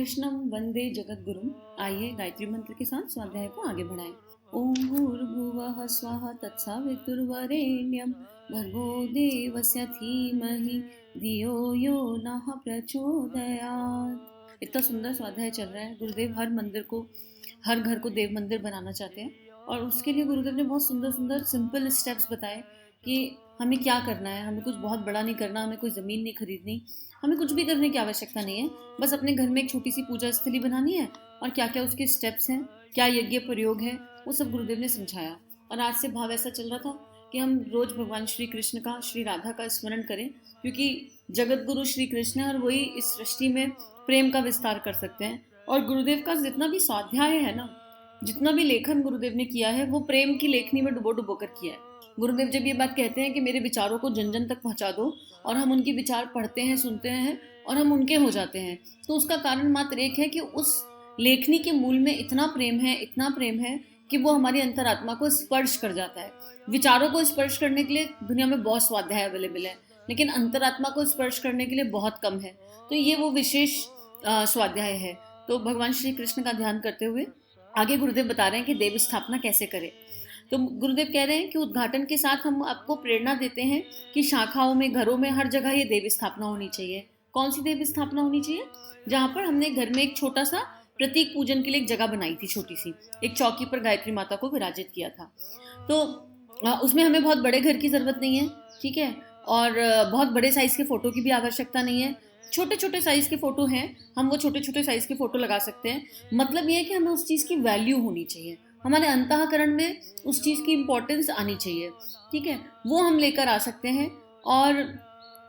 कृष्णं वंदे जगद्गुरुम। आइए गायत्री मंत्र के साथ स्वाध्याय को आगे बढ़ाएं। ओम भूर्भुवः स्वः तत्सवितुर्वरेण्यं भर्गो देवस्य धीमहि धियो यो नः प्रचोदयात्। इतना सुंदर स्वाध्याय चल रहा है। गुरुदेव हर घर को देव मंदिर बनाना चाहते हैं और उसके लिए गुरुदेव ने बहुत सुंदर सुंदर सिंपल स्टेप्स बताए कि हमें क्या करना है। हमें कुछ बहुत बड़ा नहीं करना, हमें कोई ज़मीन नहीं खरीदनी, हमें कुछ भी करने की आवश्यकता नहीं है। बस अपने घर में एक छोटी सी पूजा स्थली बनानी है और क्या क्या उसके स्टेप्स हैं, क्या यज्ञ प्रयोग है, वो सब गुरुदेव ने समझाया। और आज से भाव ऐसा चल रहा था कि हम रोज भगवान श्री कृष्ण का, श्री राधा का स्मरण करें, क्योंकि जगत गुरु श्री कृष्ण है और वही इस सृष्टि में प्रेम का विस्तार कर सकते हैं। और गुरुदेव का जितना भी स्वाध्याय है ना, जितना भी लेखन गुरुदेव ने किया है, वो प्रेम की लेखनी में डुबो डुबो कर किया है। गुरुदेव जब ये बात कहते हैं कि मेरे विचारों को जन जन तक पहुंचा दो, और हम उनके विचार पढ़ते हैं, सुनते हैं और हम उनके हो जाते हैं, तो उसका कारण मात्र एक है कि उस लेखनी के मूल में इतना प्रेम है कि वो हमारी अंतरात्मा को स्पर्श कर जाता है। विचारों को स्पर्श करने के लिए दुनिया में बहुत स्वाध्याय अवेलेबल है, लेकिन अंतरात्मा को स्पर्श करने के लिए बहुत कम है। तो ये वो विशेष स्वाध्याय है। तो भगवान श्री कृष्ण का ध्यान करते हुए आगे गुरुदेव बता रहे हैं कि देव स्थापना कैसे करें। तो गुरुदेव कह रहे हैं कि उद्घाटन के साथ हम आपको प्रेरणा देते हैं कि शाखाओं में, घरों में, हर जगह ये देव स्थापना होनी चाहिए। कौन सी देव स्थापना होनी चाहिए? जहाँ पर हमने घर में एक छोटा सा प्रतीक पूजन के लिए एक जगह बनाई थी, छोटी सी एक चौकी पर गायत्री माता को विराजित किया था। तो उसमें हमें बहुत बड़े घर की जरूरत नहीं है, ठीक है, और बहुत बड़े साइज के फोटो की भी आवश्यकता नहीं है। छोटे छोटे साइज के फोटो हैं, हम वो छोटे छोटे साइज के फोटो लगा सकते हैं। मतलब ये है कि हमें उस चीज़ की वैल्यू होनी चाहिए, हमारे अंतःकरण में उस चीज़ की इम्पोर्टेंस आनी चाहिए, ठीक है, वो हम लेकर आ सकते हैं। और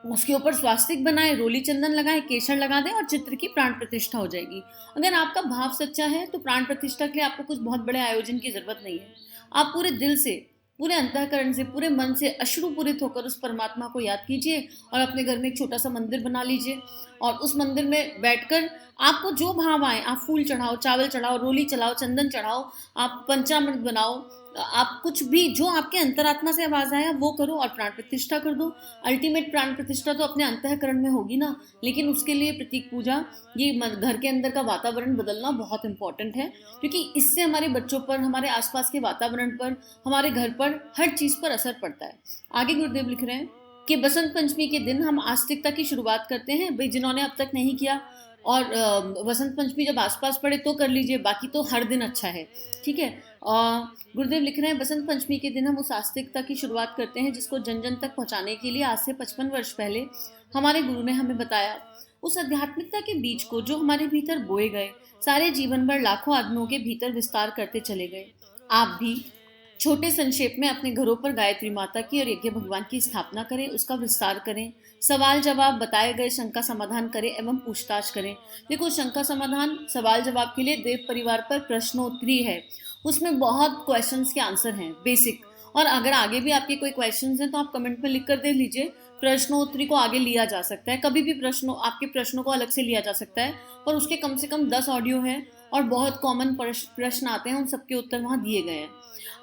उसके ऊपर स्वास्तिक बनाए, रोली चंदन लगाए, केशर लगा दें और चित्र की प्राण प्रतिष्ठा हो जाएगी। अगर आपका भाव सच्चा है तो प्राण प्रतिष्ठा के लिए आपको कुछ बहुत बड़े आयोजन की जरूरत नहीं है। आप पूरे दिल से, पूरे अंतःकरण से, पूरे मन से अश्रुपूरित होकर उस परमात्मा को याद कीजिए और अपने घर में एक छोटा सा मंदिर बना लीजिए। और उस मंदिर में बैठकर आपको जो भाव आए, आप फूल चढ़ाओ, चावल चढ़ाओ, रोली चढ़ाओ, चंदन चढ़ाओ, आप पंचामृत बनाओ, आप कुछ भी जो आपके अंतरात्मा से आवाज आया वो करो और प्राण प्रतिष्ठा कर दो। अल्टीमेट प्राण प्रतिष्ठा तो अपने अंतःकरण में होगी ना, लेकिन उसके लिए प्रतीक पूजा, ये घर के अंदर का वातावरण बदलना बहुत इंपॉर्टेंट है, क्योंकि इससे हमारे बच्चों पर, हमारे आसपास के वातावरण पर, हमारे घर पर, हर चीज पर असर पड़ता है। आगे गुरुदेव लिख रहे हैं कि बसंत पंचमी के दिन हम आस्तिकता की शुरुआत करते हैं। भाई जिन्होंने अब तक नहीं किया, और वसंत पंचमी जब आसपास पड़े तो कर लीजिए, बाकी तो हर दिन अच्छा है, ठीक है। गुरुदेव लिख रहे हैं बसंत पंचमी के दिन हम उस आस्तिकता की शुरुआत करते हैं जिसको जन जन तक पहुंचाने के लिए आज से 55 वर्ष पहले हमारे गुरु ने हमें बताया। उस आध्यात्मिकता के बीज को जो हमारे भीतर बोए गए, सारे जीवन भर लाखों आदमियों के भीतर विस्तार करते चले गए। आप भी छोटे संक्षेप में अपने घरों पर गायत्री माता की और यज्ञ भगवान की स्थापना करें, उसका विस्तार करें, सवाल जवाब, बताए गए शंका समाधान करें एवं पूछताछ करें। देखो, शंका समाधान, सवाल जवाब के लिए देव परिवार पर प्रश्नोत्तरी है, उसमें बहुत क्वेश्चंस के आंसर हैं बेसिक। और अगर आगे भी आपके कोई क्वेश्चंस हैं तो आप कमेंट में लिख कर दे लीजिए, प्रश्नोत्तरी को आगे लिया जा सकता है। कभी भी आपके प्रश्नों को अलग से लिया जा सकता है, और उसके कम से कम 10 ऑडियो हैं और बहुत कॉमन प्रश्न आते हैं, उन सबके उत्तर वहाँ दिए गए हैं।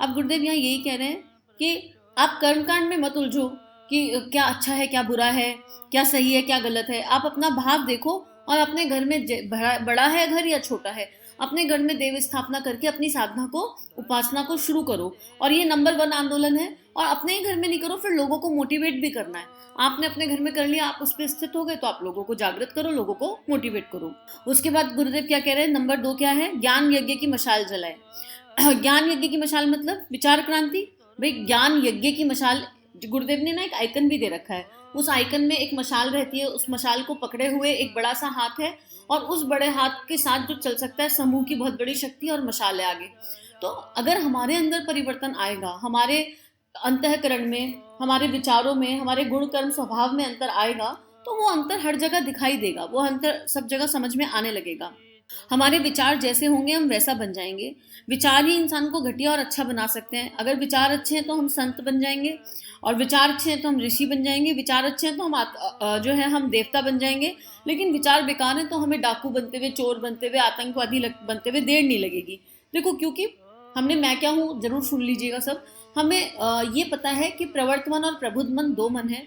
अब गुरुदेव यहाँ यही कह रहे हैं कि आप कर्मकांड में मत उलझो कि क्या अच्छा है, क्या बुरा है, क्या सही है, क्या गलत है। आप अपना भाव देखो और अपने घर में बड़ा है घर या छोटा है, अपने घर में देव स्थापना करके अपनी साधना को, उपासना को शुरू करो। और ये नंबर 1 आंदोलन है। और अपने ही घर में नहीं करो, फिर लोगों को मोटिवेट भी करना है। आपने अपने घर में कर लिया, आप उस पर स्थित हो गए, तो आप लोगों को जागृत करो, लोगों को मोटिवेट करो। उसके बाद गुरुदेव क्या कह रहे हैं, नंबर 2 क्या है, ज्ञान यज्ञ की मशाल जलाए। ज्ञान यज्ञ की मशाल मतलब विचार क्रांति। भाई ज्ञान यज्ञ की मशाल, गुरुदेव ने ना एक आइकन भी दे रखा है, उस आइकन में एक मशाल रहती है, उस मशाल को पकड़े हुए एक बड़ा सा हाथ है, और उस बड़े हाथ के साथ जो चल सकता है समूह की बहुत बड़ी शक्ति और मशाल है आगे। तो अगर हमारे अंदर परिवर्तन आएगा, हमारे अंतःकरण में, हमारे विचारों में, हमारे गुण कर्म स्वभाव में अंतर आएगा, तो वो अंतर हर जगह दिखाई देगा, वो अंतर सब जगह समझ में आने लगेगा। हमारे विचार जैसे होंगे हम वैसा बन जाएंगे। विचार ही इंसान को घटिया और अच्छा बना सकते हैं। अगर विचार अच्छे हैं तो हम संत बन जाएंगे, और विचार अच्छे हैं तो हम ऋषि बन जाएंगे, विचार अच्छे हैं तो हम देवता बन जाएंगे। लेकिन विचार बेकार हैं तो हमें डाकू बनते हुए, चोर बनते हुए, आतंकवादी बनते हुए देर नहीं लगेगी। देखो, क्योंकि हमने मैं क्या हूँ जरूर सुन लीजिएगा सब। हमें ये पता है कि प्रवर्त मन और प्रबुद्ध मन 2 मन है।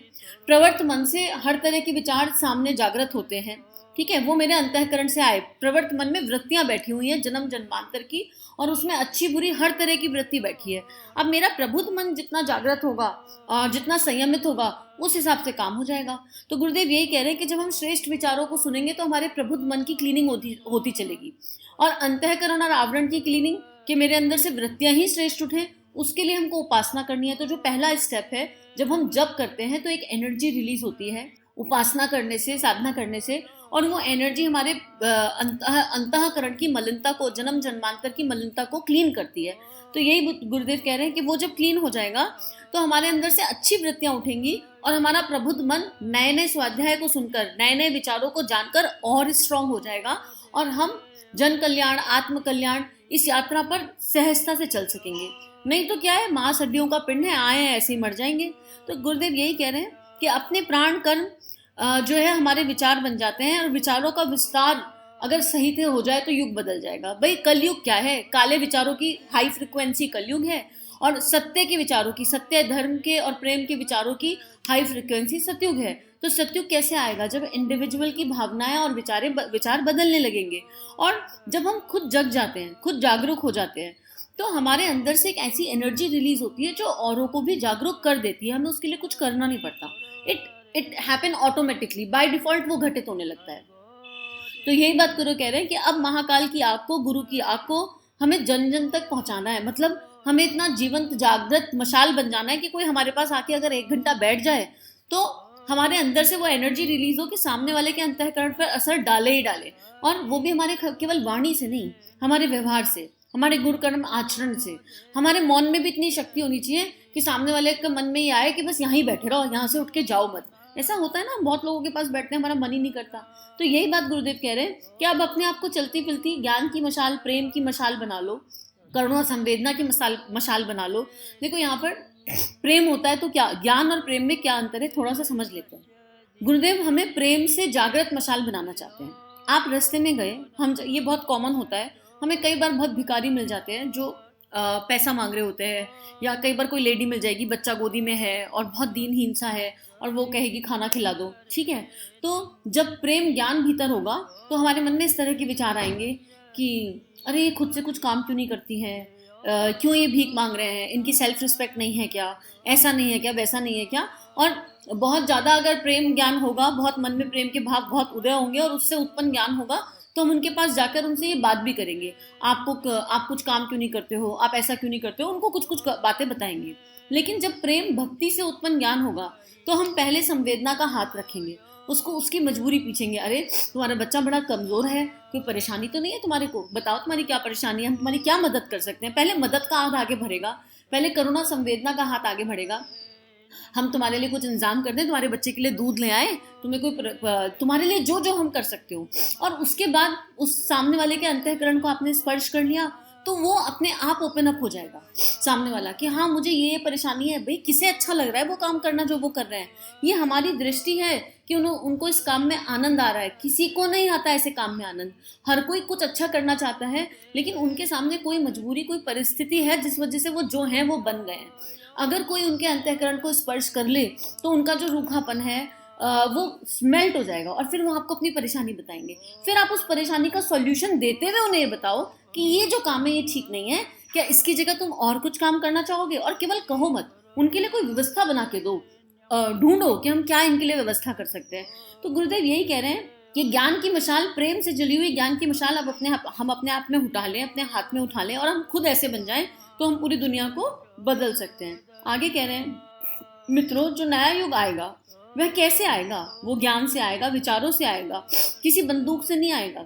प्रवर्त मन से हर तरह के विचार सामने जागृत होते हैं, ठीक है, वो मेरे अंतःकरण से आए। प्रवर्त मन में वृत्तियां बैठी हुई हैं जन्म जन्मांतर की, और उसमें अच्छी बुरी हर तरह की वृत्ति बैठी है। अब मेरा प्रबुद्ध मन जितना जागृत होगा और जितना संयमित होगा, उस हिसाब से काम हो जाएगा। तो गुरुदेव यही कह रहे हैं कि जब हम श्रेष्ठ विचारों को सुनेंगे तो हमारे प्रबुद्ध मन की क्लीनिंग होती चलेगी, और अंतःकरण और आवरण की क्लीनिंग, कि मेरे अंदर से वृत्तियां ही श्रेष्ठ उठें, उसके लिए हमको उपासना करनी है। तो जो पहला स्टेप है, जब हम जप करते हैं तो एक एनर्जी रिलीज होती है उपासना करने से, साधना करने से, और वो एनर्जी हमारे अंतःकरण की मलिनता को, जन्म जन्मांतर की मलिनता को क्लीन करती है। तो यही गुरुदेव कह रहे हैं कि वो जब क्लीन हो जाएगा तो हमारे अंदर से अच्छी वृत्तियां उठेंगी, और हमारा प्रबुद्ध मन नए नए स्वाध्याय को सुनकर, नए नए विचारों को जानकर और स्ट्रांग हो जाएगा, और हम जन कल्याण, आत्म कल्याण, इस यात्रा पर सहजता से चल सकेंगे। नहीं तो क्या है, मांस हड्डियों का पिंड है, आए हैं ऐसे ही मर जाएंगे। तो गुरुदेव यही कह रहे हैं कि अपने प्राण कर्म जो है हमारे विचार बन जाते हैं, और विचारों का विस्तार अगर सही से हो जाए तो युग बदल जाएगा। भाई कलयुग क्या है, काले विचारों की हाई फ्रिक्वेंसी कलयुग है, और सत्य के विचारों की, सत्य धर्म के और प्रेम के विचारों की हाई फ्रिक्वेंसी सतयुग है। तो सतयुग कैसे आएगा, जब इंडिविजुअल की भावनाएं और विचार बदलने लगेंगे, और जब हम खुद जग जाते हैं, खुद जागरूक हो जाते हैं, तो हमारे अंदर से एक ऐसी एनर्जी रिलीज होती है जो औरों को भी जागरूक कर देती है। हमें उसके लिए कुछ करना नहीं पड़ता, it happen automatically, by default वो घटित होने लगता है। तो यही बात गुरु कह रहे हैं कि अब महाकाल की आग को, गुरु की आग को हमें जन जन तक पहुंचाना है। मतलब हमें इतना जीवंत जागृत मशाल बन जाना है कि कोई हमारे पास आके अगर 1 घंटा बैठ जाए तो हमारे अंदर से वो एनर्जी रिलीज हो कि सामने वाले के अंतःकरण पर असर डाले ही डाले, और वो भी हमारे केवल वाणी से नहीं, हमारे व्यवहार से, हमारे गुण कर्म आचरण से। हमारे मौन में भी इतनी शक्ति होनी चाहिए कि सामने वाले के मन में ये आए कि बस यहीं बैठे रहो, यहाँ से उठ के जाओ मत। ऐसा होता है ना, बहुत लोगों के पास बैठने हमारा मन ही नहीं करता। तो यही बात गुरुदेव कह रहे हैं कि अब अपने आप को चलती फिरती ज्ञान की मशाल, प्रेम की मशाल बना लो, करुणा संवेदना की मशाल बना लो। देखो यहाँ पर प्रेम होता है तो क्या, ज्ञान और प्रेम में क्या अंतर है, थोड़ा सा समझ लेते हैं। गुरुदेव हमें प्रेम से जागृत मशाल बनाना चाहते हैं। आप रास्ते में गए, ये बहुत कॉमन होता है, हमें कई बार बहुत भिखारी मिल जाते हैं जो पैसा मांग रहे होते हैं, या कई बार कोई लेडी मिल जाएगी, बच्चा गोदी में है और बहुत दीनहीन सा है, और वो कहेगी खाना खिला दो, ठीक है। तो जब प्रेम ज्ञान भीतर होगा तो हमारे मन में इस तरह के विचार आएंगे कि अरे ये खुद से कुछ काम क्यों नहीं करती है, क्यों ये भीख मांग रहे हैं, इनकी सेल्फ रिस्पेक्ट नहीं है क्या, ऐसा नहीं है क्या, वैसा नहीं है क्या। और बहुत ज़्यादा अगर प्रेम ज्ञान होगा, बहुत मन में प्रेम के भाव बहुत उदय होंगे और उससे उत्पन्न ज्ञान होगा, तो हम उनके पास जाकर उनसे ये बात भी करेंगे, आप कुछ काम क्यों नहीं करते हो, आप ऐसा क्यों नहीं करते हो, उनको कुछ कुछ बातें बताएंगे। लेकिन जब प्रेम भक्ति से उत्पन्न ज्ञान होगा तो हम पहले संवेदना का हाथ रखेंगे, उसको उसकी मजबूरी पूछेंगे, अरे तुम्हारा बच्चा बड़ा कमजोर है, कोई परेशानी तो नहीं है तुम्हारे को, बताओ तुम्हारी क्या परेशानी है, हम तुम्हारी क्या मदद कर सकते हैं। पहले मदद का हाथ आगे बढ़ेगा, पहले करुणा संवेदना का हाथ आगे बढ़ेगा, हम तुम्हारे लिए कुछ इंतजाम कर दें, तुम्हारे बच्चे के लिए दूध ले आए, तुम्हें कोई तुम्हारे लिए जो जो हम कर सकते हो। और उसके बाद उस सामने वाले के अंतःकरण को आपने स्पर्श कर लिया तो वो अपने आप ओपन अप हो जाएगा सामने वाला कि हाँ मुझे ये परेशानी है। भाई किसे अच्छा लग रहा है वो काम करना जो वो कर रहे हैं, ये हमारी दृष्टि है कि उनको इस काम में आनंद आ रहा है। किसी को नहीं आता ऐसे काम में आनंद, हर कोई कुछ अच्छा करना चाहता है, लेकिन उनके सामने कोई मजबूरी, कोई परिस्थिति है जिस वजह से वो जो है वो बन गए हैं। अगर कोई उनके अंतःकरण को स्पर्श कर ले तो उनका जो रूखापन है वो स्मेल्ट हो जाएगा, और फिर वो आपको अपनी परेशानी बताएंगे। फिर आप उस परेशानी का सॉल्यूशन देते हुए उन्हें ये बताओ कि ये जो काम है ये ठीक नहीं है, क्या इसकी जगह तुम और कुछ काम करना चाहोगे। और केवल कहो मत, उनके लिए कोई व्यवस्था बना के दो, ढूंढो कि हम क्या इनके लिए व्यवस्था कर सकते हैं। तो गुरुदेव यही कह रहे हैं कि ज्ञान की मशाल, प्रेम से जली हुई ज्ञान की मशाल अब हम अपने आप में उठा लें, अपने हाथ में उठा लें, और हम खुद ऐसे बन जाएं तो हम पूरी दुनिया को बदल सकते हैं। आगे कह रहे हैं, मित्रों जो नया युग आएगा वह कैसे आएगा, वो ज्ञान से आएगा, विचारों से आएगा, किसी बंदूक से नहीं आएगा।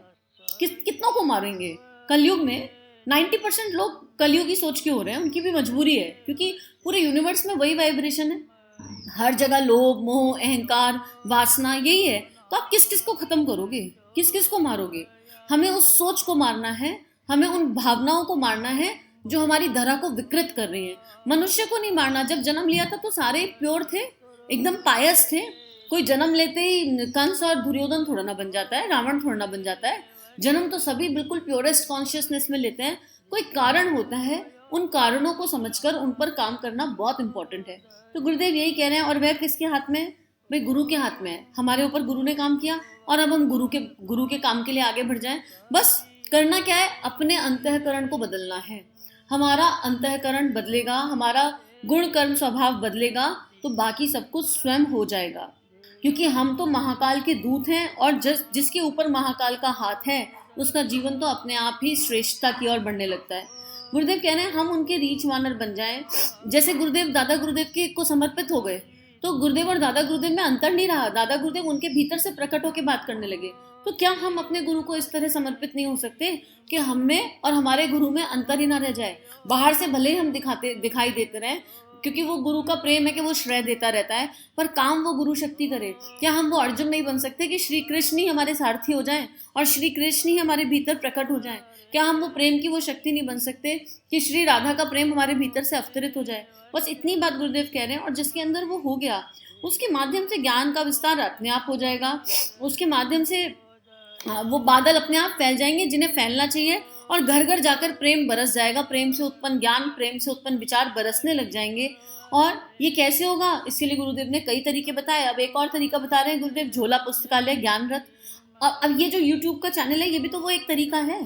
कितनों को मारेंगे कलयुग में? 90% लोग कलयुग की सोच के हो रहे हैं, उनकी भी मजबूरी है, क्योंकि पूरे यूनिवर्स में वही वाइब्रेशन है, हर जगह लोभ, मोह, अहंकार, वासना यही है। तो आप किस किस को खत्म करोगे, किस किस को मारोगे? हमें उस सोच को मारना है, हमें उन भावनाओं को मारना है जो हमारी धरा को विकृत कर रही है। मनुष्य को नहीं मारना। जब जन्म लिया था तो सारे प्योर थे, एकदम पायस थे। कोई जन्म लेते ही कंस और दुर्योधन थोड़ा ना बन जाता है, रावण थोड़ा ना बन जाता है। जन्म तो सभी बिल्कुल प्योरेस्ट कॉन्शियसनेस में लेते हैं। कोई कारण होता है, उन कारणों को समझकर उन पर काम करना बहुत इंपॉर्टेंट है। तो गुरुदेव यही कह रहे हैं, और वह किसके हाथ में है? भाई गुरु के हाथ में है। हमारे ऊपर गुरु ने काम किया और अब हम गुरु के काम के लिए आगे बढ़ जाएं। बस करना क्या है, अपने अंतःकरण को बदलना है। हमारा अंतःकरण बदलेगा, हमारा गुण कर्म स्वभाव बदलेगा, तो बाकी सब कुछ स्वयं हो जाएगा। क्योंकि हम तो महाकाल के दूत हैं, और जिसके ऊपर महाकाल का हाथ है उसका जीवन तो अपने आप ही श्रेष्ठता की ओर बढ़ने लगता है। गुरुदेव कह रहे हैं हम उनके रीच वानर बन जाएं। जैसे गुरुदेव दादा गुरुदेव के को समर्पित हो गए, तो गुरुदेव और दादा गुरुदेव में अंतर नहीं रहा। दादा गुरुदेव उनके भीतर से प्रकट होकर बात करने लगे। तो क्या हम अपने गुरु को इस तरह समर्पित नहीं हो सकते कि हम में और हमारे गुरु में अंतर ही ना रह जाए? बाहर से भले ही हम दिखाई देते रहें, क्योंकि वो गुरु का प्रेम है कि वो श्रेय देता रहता है, पर काम वो गुरु शक्ति करे। क्या हम वो अर्जुन नहीं बन सकते कि श्री कृष्ण ही हमारे सारथी हो जाएं और श्री कृष्ण ही हमारे भीतर प्रकट हो जाएं? क्या हम वो प्रेम की वो शक्ति नहीं बन सकते कि श्री राधा का प्रेम हमारे भीतर से अवतरित हो जाए? बस इतनी बात गुरुदेव कह रहे हैं। और जिसके अंदर वो हो गया, उसके माध्यम से ज्ञान का विस्तार अपने आप हो जाएगा। उसके माध्यम से वो बादल अपने आप फैल जाएंगे जिन्हें फैलना चाहिए, और घर घर जाकर प्रेम बरस जाएगा। प्रेम से उत्पन्न ज्ञान, प्रेम से उत्पन्न विचार बरसने लग जाएंगे। और ये कैसे होगा, इसके लिए गुरुदेव ने कई तरीके बताए। अब एक और तरीका बता रहे हैं गुरुदेव, झोला पुस्तकालय ज्ञान रथ। अब ये जो YouTube का चैनल है, ये भी तो वो एक तरीका है।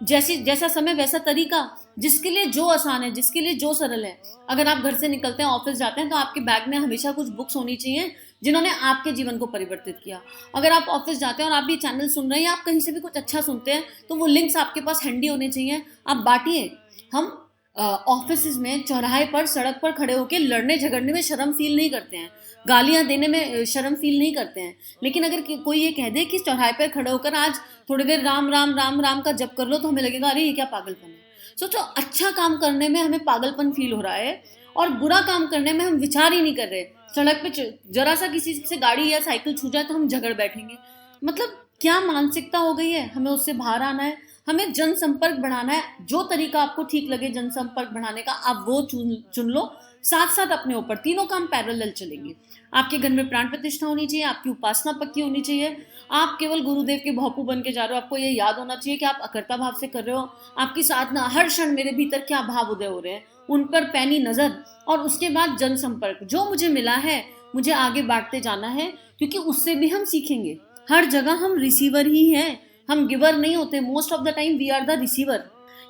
जैसा समय वैसा तरीका, जिसके लिए जो आसान है, जिसके लिए जो सरल है। अगर आप घर से निकलते हैं, ऑफिस जाते हैं, तो आपके बैग में हमेशा कुछ बुक्स होनी चाहिए जिन्होंने आपके जीवन को परिवर्तित किया। अगर आप ऑफिस जाते हैं और आप भी चैनल सुन रहे हैं, या आप कहीं से भी कुछ अच्छा सुनते हैं, तो वो लिंक्स आपके पास हैंडी होने चाहिए। आप बांटिए। हम ऑफिस में, चौराहे पर, सड़क पर खड़े होकर लड़ने झगड़ने में शर्म फील नहीं करते हैं, गालियां देने में शर्म फील नहीं करते हैं। लेकिन अगर कोई ये कह दे कि चौराहे पर खड़े होकर आज थोड़ी देर राम राम राम राम का जप कर लो, तो हमें लगेगा अरे ये क्या पागलपन है। सोचो, अच्छा काम करने में हमें पागलपन फील हो रहा है, और बुरा काम करने में हम विचार ही नहीं कर रहे। सड़क पे जरा सा किसी से गाड़ी या साइकिल छू जाए तो हम झगड़ बैठेंगे। मतलब क्या मानसिकता हो गई है? हमें उससे बाहर आना है, हमें जनसंपर्क बढ़ाना है। जो तरीका आपको ठीक लगे जनसंपर्क बढ़ाने का, आप वो चुन लो। साथ साथ अपने ऊपर तीनों काम पैरेलल चलेंगे। आपके घर में प्राण प्रतिष्ठा होनी चाहिए, आपकी उपासना पक्की होनी चाहिए। आप केवल गुरुदेव के भौपू बन के जा रहे हो, आपको ये याद होना चाहिए कि आप अकर्ता भाव से कर रहे हो। आपकी साधना, हर क्षण मेरे भीतर क्या भाव उदय हो रहे हैं, उन पर पैनी नजर। और उसके बाद जनसंपर्क, जो मुझे मिला है मुझे आगे बांटते जाना है, क्योंकि उससे भी हम सीखेंगे। हर जगह हम रिसीवर ही हैं, हम गिवर नहीं होते। Most of the time we are the receiver.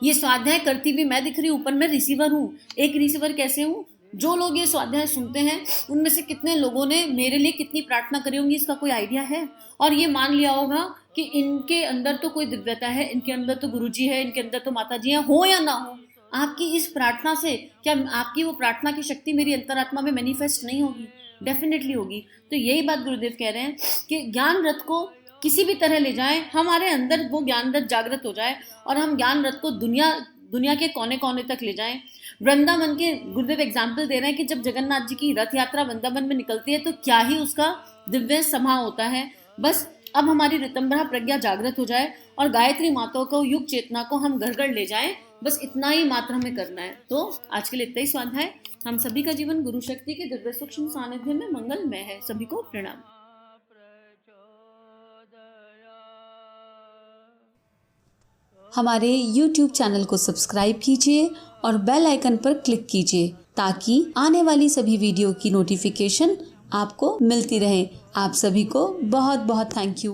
ये स्वाध्याय करती भी मैं दिख रही हूँ, ऊपर मैं रिसीवर हूँ। एक रिसीवर कैसे हूँ? जो लोग ये स्वाध्याय सुनते हैं, उनमें से कितने लोगों ने मेरे लिए कितनी प्रार्थना करी होंगी, इसका कोई आइडिया है? और ये मान लिया होगा कि इनके अंदर तो कोई दिव्यता है, इनके अंदर तो गुरुजी है, इनके अंदर तो माता जी है। हो या ना हो, आपकी इस प्रार्थना से क्या आपकी वो प्रार्थना की शक्ति मेरी अंतरात्मा में मैनिफेस्ट नहीं होगी? डेफिनेटली होगी। तो यही बात गुरुदेव कह रहे हैं कि ज्ञान रथ को किसी भी तरह ले जाएं, हमारे अंदर वो ज्ञान रथ जागृत हो जाए, और हम ज्ञान रथ को दुनिया के कोने कोने तक ले जाएं। वृंदावन के गुरुदेव एग्जाम्पल दे रहे हैं कि जब जगन्नाथ जी की रथ यात्रा वृंदावन में निकलती है, तो क्या ही उसका दिव्य समा होता है। बस अब हमारी ऋतंभरा प्रज्ञा जागृत हो जाए, और गायत्री माताओं को, युग चेतना को हम घर घर ले जाएं। बस इतना ही मात्र हमें करना है। तो आज के लिए इतना ही स्वाध्याय। हम सभी का जीवन गुरु शक्ति के दिव्य सूक्ष्म सानिध्य में मंगलमय है। सभी को प्रणाम। हमारे YouTube चैनल को सब्सक्राइब कीजिए और बेल आइकन पर क्लिक कीजिए, ताकि आने वाली सभी वीडियो की नोटिफिकेशन आपको मिलती रहे। आप सभी को बहुत बहुत थैंक यू।